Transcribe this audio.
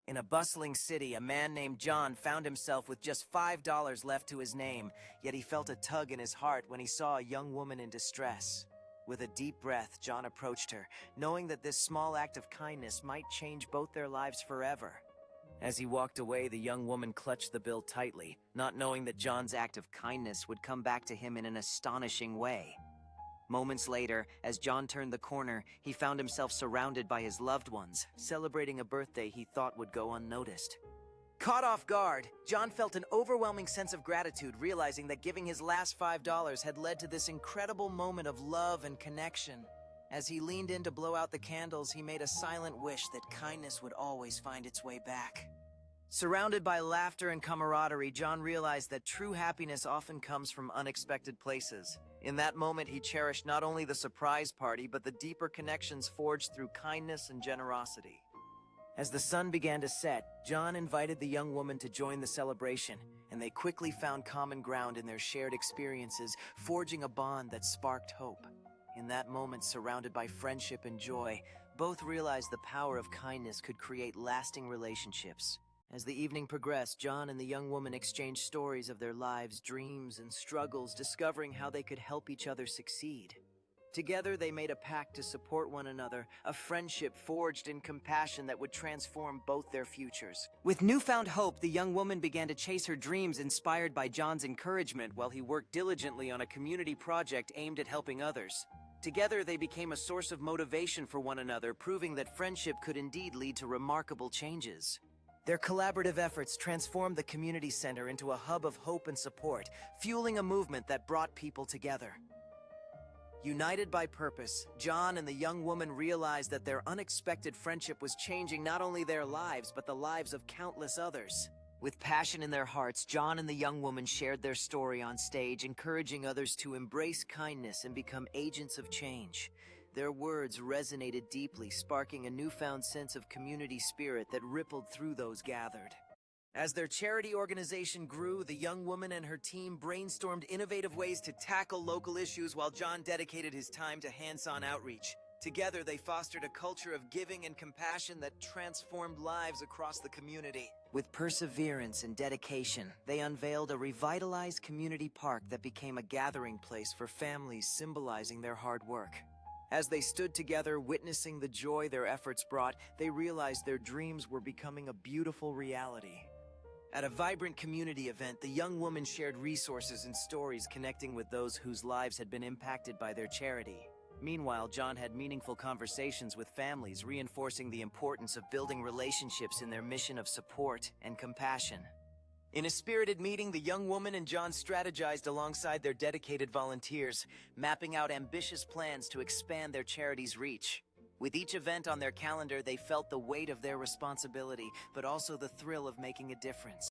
In a bustling city, a man named John found himself with just $5 left to his name, yet he felt a tug in his heart when he saw a young woman in distress. With a deep breath, John approached her, knowing that this small act of kindness might change both their lives forever. As he walked away, the young woman clutched the bill tightly, not knowing that John's act of kindness would come back to him in an astonishing way. Moments later, as John turned the corner, he found himself surrounded by his loved ones, celebrating a birthday he thought would go unnoticed. Caught off guard, John felt an overwhelming sense of gratitude, realizing that giving his last $5 had led to this incredible moment of love and connection. As he leaned in to blow out the candles, he made a silent wish that kindness would always find its way back. Surrounded by laughter and camaraderie, John realized that true happiness often comes from unexpected places. In that moment, he cherished not only the surprise party, but the deeper connections forged through kindness and generosity. As the sun began to set, John invited the young woman to join the celebration, and they quickly found common ground in their shared experiences, forging a bond that sparked hope. In that moment, surrounded by friendship and joy, both realized the power of kindness could create lasting relationships. As the evening progressed, John and the young woman exchanged stories of their lives, dreams, and struggles, discovering how they could help each other succeed. Together, they made a pact to support one another, a friendship forged in compassion that would transform both their futures. With newfound hope, the young woman began to chase her dreams, inspired by John's encouragement, while he worked diligently on a community project aimed at helping others. Together, they became a source of motivation for one another, proving that friendship could indeed lead to remarkable changes. Their collaborative efforts transformed the community center into a hub of hope and support, fueling a movement that brought people together. United by purpose, John and the young woman realized that their unexpected friendship was changing not only their lives, but the lives of countless others. With passion in their hearts, John and the young woman shared their story on stage, encouraging others to embrace kindness and become agents of change. Their words resonated deeply, sparking a newfound sense of community spirit that rippled through those gathered. As their charity organization grew, the young woman and her team brainstormed innovative ways to tackle local issues while John dedicated his time to hands-on outreach. Together, they fostered a culture of giving and compassion that transformed lives across the community. With perseverance and dedication, they unveiled a revitalized community park that became a gathering place for families, symbolizing their hard work. As they stood together, witnessing the joy their efforts brought, they realized their dreams were becoming a beautiful reality. At a vibrant community event, the young woman shared resources and stories connecting with those whose lives had been impacted by their charity. Meanwhile, John had meaningful conversations with families, reinforcing the importance of building relationships in their mission of support and compassion. In a spirited meeting, the young woman and John strategized alongside their dedicated volunteers, mapping out ambitious plans to expand their charity's reach. With each event on their calendar, they felt the weight of their responsibility, but also the thrill of making a difference.